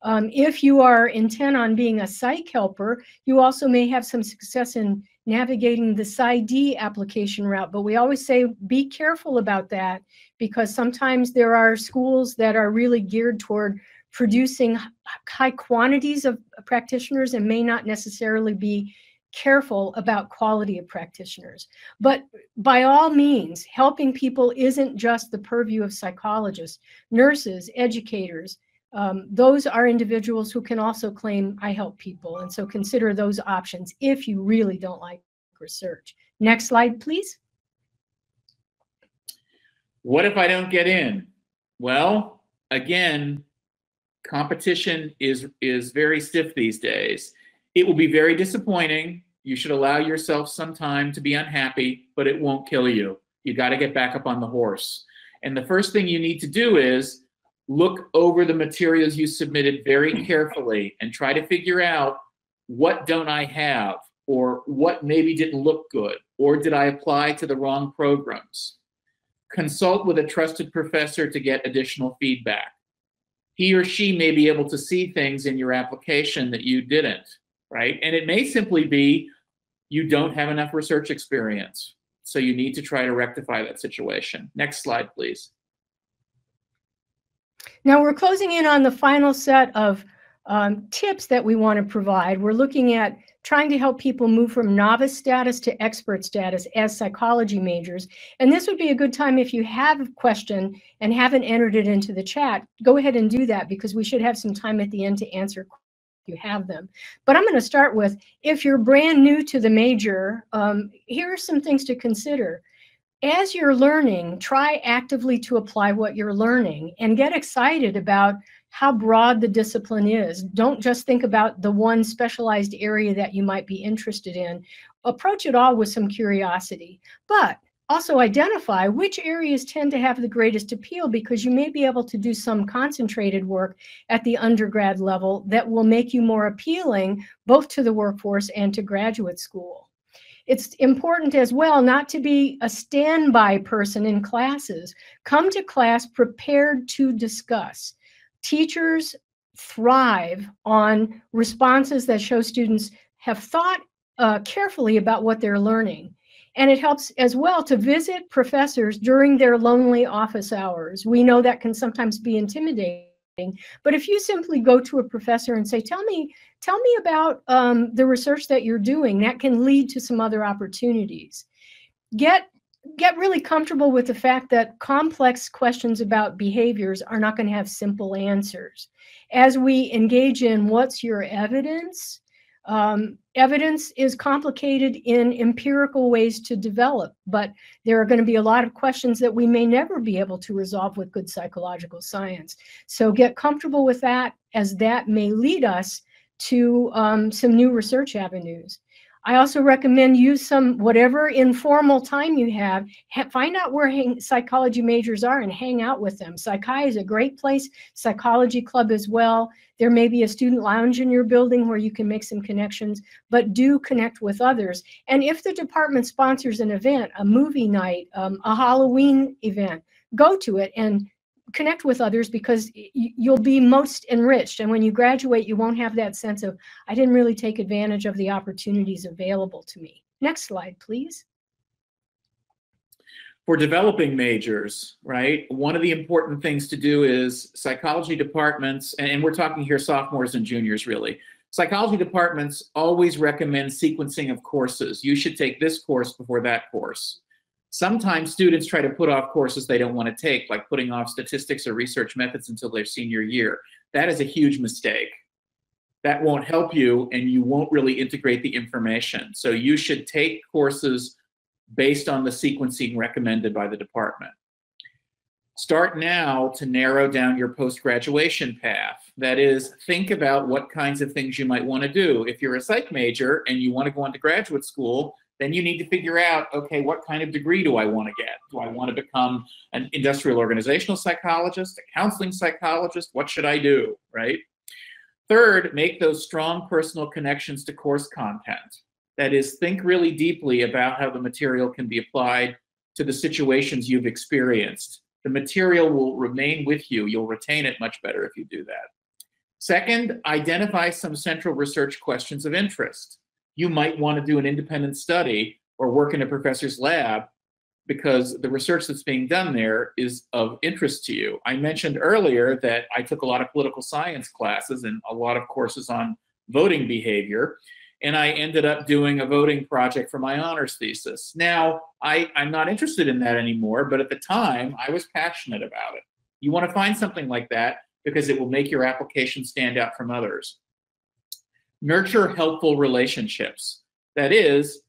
If you are intent on being a psych helper, you also may have some success in navigating the PsyD application route. But we always say be careful about that, because sometimes there are schools that are really geared toward producing high quantities of practitioners and may not necessarily be careful about quality of practitioners. But by all means, helping people isn't just the purview of psychologists, nurses, educators. Those are individuals who can also claim, I help people. And so consider those options if you really don't like research. Next slide, please. What if I don't get in? Well, again, competition is very stiff these days. It will be very disappointing. You should allow yourself some time to be unhappy, but it won't kill you. You got to get back up on the horse. And the first thing you need to do is look over the materials you submitted very carefully and try to figure out, what don't I have, or what maybe didn't look good, or did I apply to the wrong programs? Consult with a trusted professor to get additional feedback. He or she may be able to see things in your application that you didn't, right? And it may simply be you don't have enough research experience. So you need to try to rectify that situation. Next slide, please. Now we're closing in on the final set of tips that we want to provide. We're looking at trying to help people move from novice status to expert status as psychology majors. And this would be a good time, if you have a question and haven't entered it into the chat, go ahead and do that, because we should have some time at the end to answer questions if you have them. But I'm going to start with, if you're brand new to the major, here are some things to consider. As you're learning, try actively to apply what you're learning and get excited about how broad the discipline is. Don't just think about the one specialized area that you might be interested in. Approach it all with some curiosity, but also identify which areas tend to have the greatest appeal, because you may be able to do some concentrated work at the undergrad level that will make you more appealing both to the workforce and to graduate school. It's important as well not to be a standby person in classes. Come to class prepared to discuss. Teachers thrive on responses that show students have thought carefully about what they're learning. And it helps as well to visit professors during their lonely office hours. We know that can sometimes be intimidating, but if you simply go to a professor and say, tell me about the research that you're doing, that can lead to some other opportunities. Get really comfortable with the fact that complex questions about behaviors are not going to have simple answers. As we engage in what's your evidence, evidence is complicated in empirical ways to develop, but there are going to be a lot of questions that we may never be able to resolve with good psychological science. So get comfortable with that, as that may lead us to some new research avenues. I also recommend use some, whatever informal time you have, find out where psychology majors are and hang out with them. Psychi is a great place, psychology club as well. There may be a student lounge in your building where you can make some connections, but do connect with others. And if the department sponsors an event, a movie night, a Halloween event, go to it and connect with others, because you'll be most enriched. And when you graduate, you won't have that sense of, I didn't really take advantage of the opportunities available to me. Next slide, please. For developing majors, right, one of the important things to do is psychology departments, and we're talking here sophomores and juniors really, psychology departments always recommend sequencing of courses. You should take this course before that course. Sometimes students try to put off courses they don't want to take, like putting off statistics or research methods until their senior year. That is a huge mistake. That won't help you, and you won't really integrate the information. So you should take courses based on the sequencing recommended by the department. Start now to narrow down your post-graduation path. That is, think about what kinds of things you might want to do. If you're a psych major and you want to go into graduate school, then you need to figure out, okay, what kind of degree do I want to get? Do I want to become an industrial organizational psychologist, a counseling psychologist? What should I do, right? Third, make those strong personal connections to course content. That is, think really deeply about how the material can be applied to the situations you've experienced. The material will remain with you. You'll retain it much better if you do that. Second, identify some central research questions of interest. You might want to do an independent study or work in a professor's lab because the research that's being done there is of interest to you. I mentioned earlier that I took a lot of political science classes and a lot of courses on voting behavior, and I ended up doing a voting project for my honors thesis. Now, I'm not interested in that anymore, but at the time, I was passionate about it. You want to find something like that because it will make your application stand out from others. Nurture helpful relationships. That is,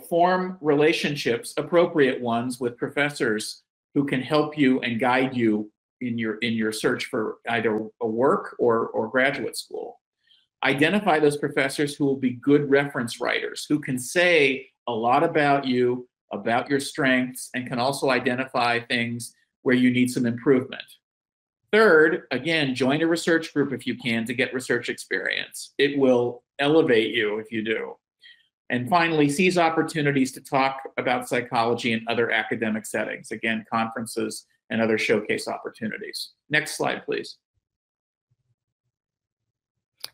form relationships, appropriate ones, with professors who can help you and guide you in your search for either a work or graduate school. Identify those professors who will be good reference writers, who can say a lot about you, about your strengths, and can also identify things where you need some improvement. Third, again, join a research group if you can to get research experience. It will elevate you if you do. And finally, seize opportunities to talk about psychology in other academic settings. Again, conferences and other showcase opportunities. Next slide, please.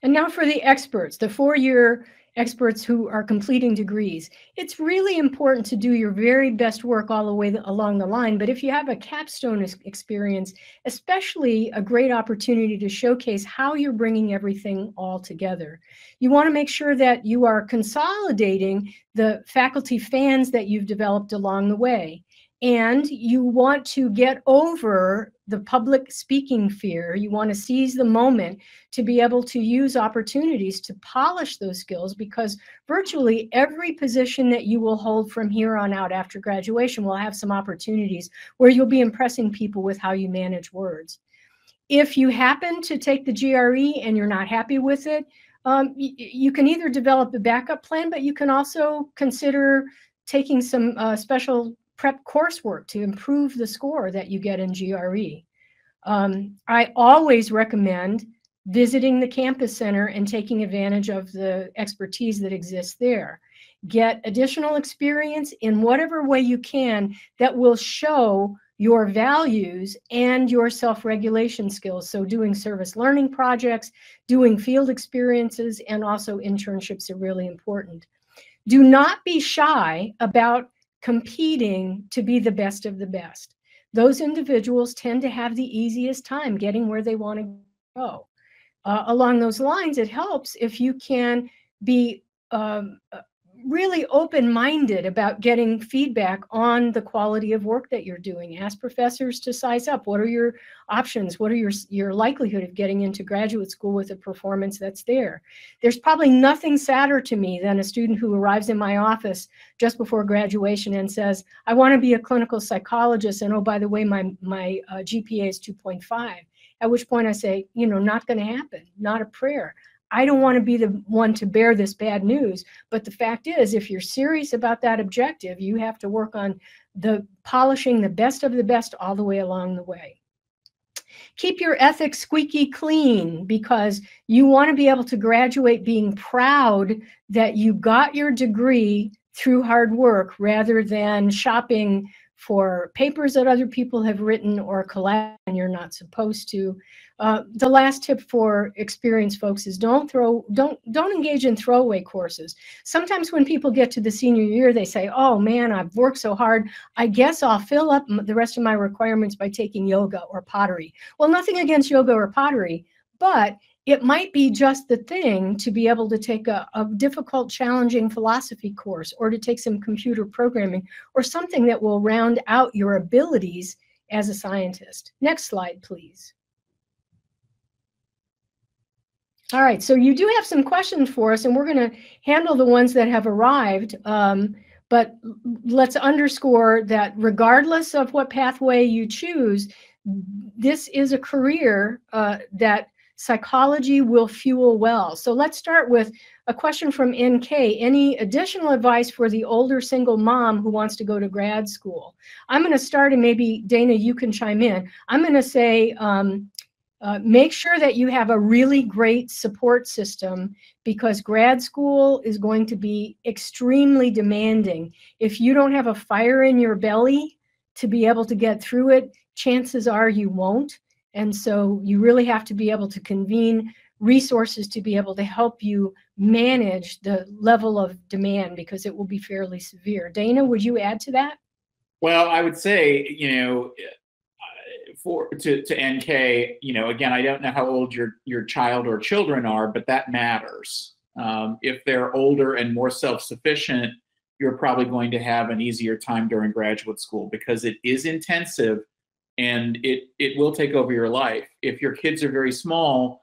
And now for the experts, the four-year experts who are completing degrees. It's really important to do your very best work all the way along the line, but if you have a capstone experience, especially a great opportunity to showcase how you're bringing everything all together. You want to make sure that you are consolidating the faculty fans that you've developed along the way. And you want to get over the public speaking fear. You want to seize the moment to be able to use opportunities to polish those skills, because virtually every position that you will hold from here on out after graduation will have some opportunities where you'll be impressing people with how you manage words. If you happen to take the GRE and you're not happy with it, you can either develop a backup plan, but you can also consider taking some special prep coursework to improve the score that you get in GRE. I always recommend visiting the campus center and taking advantage of the expertise that exists there. Get additional experience in whatever way you can that will show your values and your self-regulation skills. So doing service learning projects, doing field experiences, and also internships are really important. Do not be shy about competing to be the best of the best. Those individuals tend to have the easiest time getting where they want to go. Along those lines, it helps if you can be really open-minded about getting feedback on the quality of work that you're doing. Ask professors to size up. What are your options? What are your likelihood of getting into graduate school with a performance that's there? There's probably nothing sadder to me than a student who arrives in my office just before graduation and says, I want to be a clinical psychologist, and oh, by the way, my GPA is 2.5. At which point I say, not going to happen, not a prayer. I don't want to be the one to bear this bad news. But the fact is, if you're serious about that objective, you have to work on polishing the best of the best all the way along the way. Keep your ethics squeaky clean, because you want to be able to graduate being proud that you got your degree through hard work rather than shopping for papers that other people have written or collect and you're not supposed to. The last tip for experienced folks is don't engage in throwaway courses. Sometimes when people get to the senior year, they say, oh man, I've worked so hard. I guess I'll fill up the rest of my requirements by taking yoga or pottery. Well, nothing against yoga or pottery, but it might be just the thing to be able to take a difficult, challenging philosophy course, or to take some computer programming, or something that will round out your abilities as a scientist. Next slide, please. All right, so you do have some questions for us, and we're going to handle the ones that have arrived. But let's underscore that regardless of what pathway you choose, this is a career that psychology will fuel well. So let's start with a question from NK. Any additional advice for the older single mom who wants to go to grad school? I'm going to start, and maybe Dana, you can chime in. I'm going to say, make sure that you have a really great support system, because grad school is going to be extremely demanding. If you don't have a fire in your belly to be able to get through it, chances are you won't. And so you really have to be able to convene resources to be able to help you manage the level of demand, because it will be fairly severe. Dana, would you add to that? Well, I would say, to NK, again, I don't know how old your child or children are, but that matters. If they're older and more self-sufficient, you're probably going to have an easier time during graduate school, because it is intensive and it will take over your life. If your kids are very small,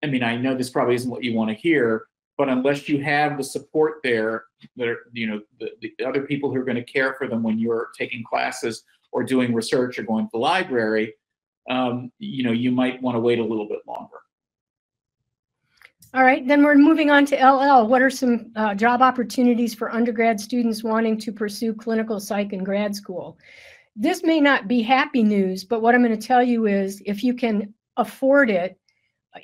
I mean, I know this probably isn't what you want to hear, but unless you have the support there, that are, the other people who are going to care for them when you're taking classes or doing research or going to the library, you might want to wait a little bit longer. All right, then we're moving on to LL. What are some job opportunities for undergrad students wanting to pursue clinical psych in grad school? This may not be happy news, but what I'm going to tell you is, if you can afford it,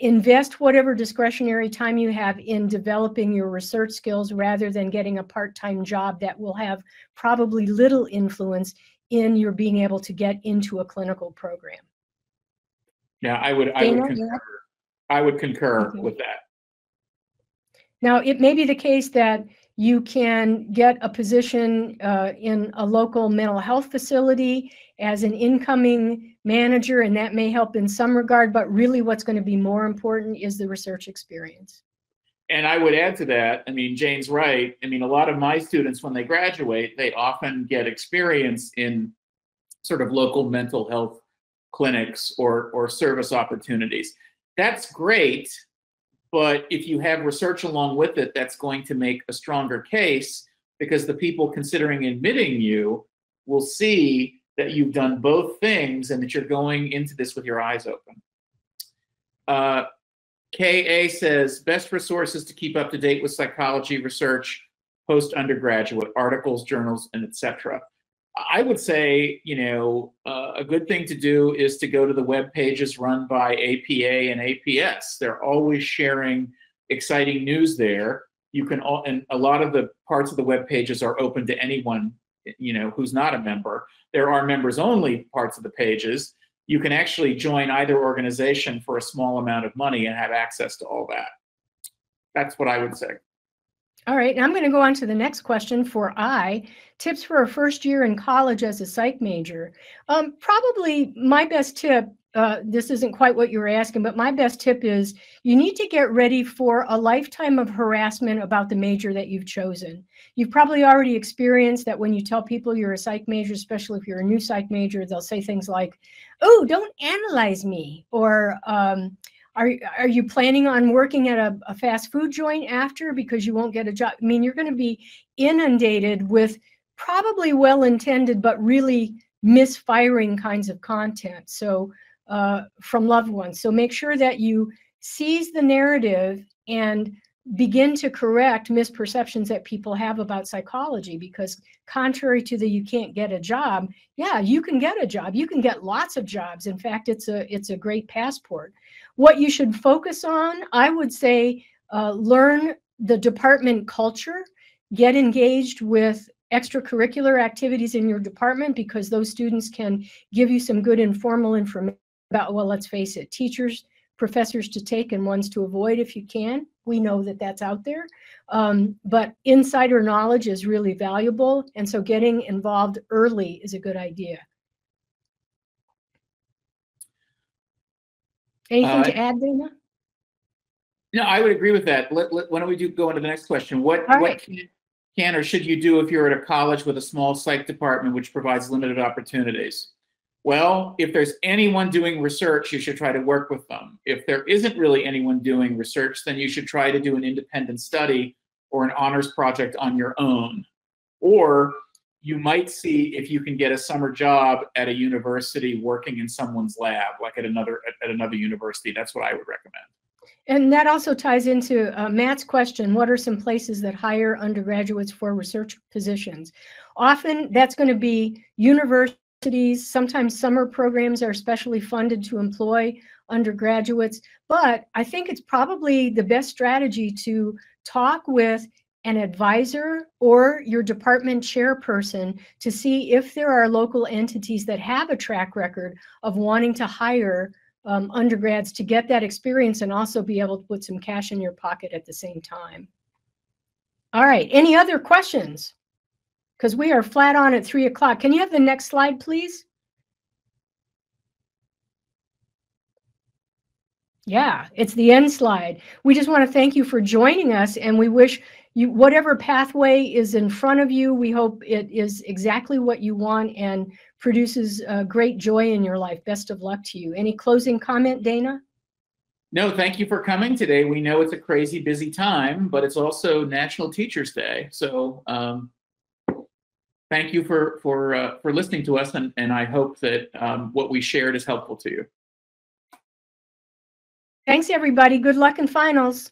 invest whatever discretionary time you have in developing your research skills, rather than getting a part-time job that will have probably little influence in your being able to get into a clinical program. Yeah, I would concur with that. Now, it may be the case that you can get a position in a local mental health facility as an incoming manager, and that may help in some regard, but really what's going to be more important is the research experience. And I would add to that, I mean, Jane's right. I mean, a lot of my students, when they graduate, they often get experience in sort of local mental health clinics or service opportunities. That's great. But if you have research along with it, that's going to make a stronger case, because the people considering admitting you will see that you've done both things and that you're going into this with your eyes open. KA says, best resources to keep up to date with psychology research, post-undergraduate, articles, journals, and etc. I would say, a good thing to do is to go to the web pages run by APA and APS. They're always sharing exciting news there. You can, and a lot of the parts of the web pages are open to anyone, who's not a member. There are members only parts of the pages. You can actually join either organization for a small amount of money and have access to all that. That's what I would say. All right, I'm going to go on to the next question for I. Tips for a first year in college as a psych major. Probably my best tip, this isn't quite what you were asking, but my best tip is you need to get ready for a lifetime of harassment about the major that you've chosen. You've probably already experienced that when you tell people you're a psych major, especially if you're a new psych major, they'll say things like, oh, don't analyze me, or are you planning on working at a fast food joint after because you won't get a job? I mean, you're going to be inundated with probably well-intended but really misfiring kinds of content, so from loved ones. So make sure that you seize the narrative and begin to correct misperceptions that people have about psychology, because contrary to the you can't get a job, yeah, you can get a job. You can get lots of jobs. In fact, it's a great passport. What you should focus on, I would say, learn the department culture, get engaged with extracurricular activities in your department, because those students can give you some good informal information about, well, let's face it, teachers, professors to take and ones to avoid if you can. We know that that's out there. But insider knowledge is really valuable. And so getting involved early is a good idea. Anything to add, Dana? No, I would agree with that. Why don't we go into the next question? What can or should you do if you're at a college with a small psych department which provides limited opportunities? Well, if there's anyone doing research, you should try to work with them. If there isn't really anyone doing research, then you should try to do an independent study or an honors project on your own. or you might see if you can get a summer job at a university working in someone's lab, like at another university. That's what I would recommend. And that also ties into Matt's question, what are some places that hire undergraduates for research positions? Often that's going to be universities. Sometimes summer programs are specially funded to employ undergraduates. But I think it's probably the best strategy to talk with an advisor or your department chairperson to see if there are local entities that have a track record of wanting to hire undergrads to get that experience and also be able to put some cash in your pocket at the same time. All right, any other questions? Because we are flat on at 3 o'clock. Can you have the next slide, please? Yeah, it's the end slide. We just want to thank you for joining us, and we wish you, whatever pathway is in front of you, we hope it is exactly what you want and produces great joy in your life. Best of luck to you. Any closing comment, Dana? No, thank you for coming today. We know it's a crazy busy time, but it's also National Teachers Day. So thank you for listening to us, and I hope that what we shared is helpful to you. Thanks, everybody. Good luck in finals.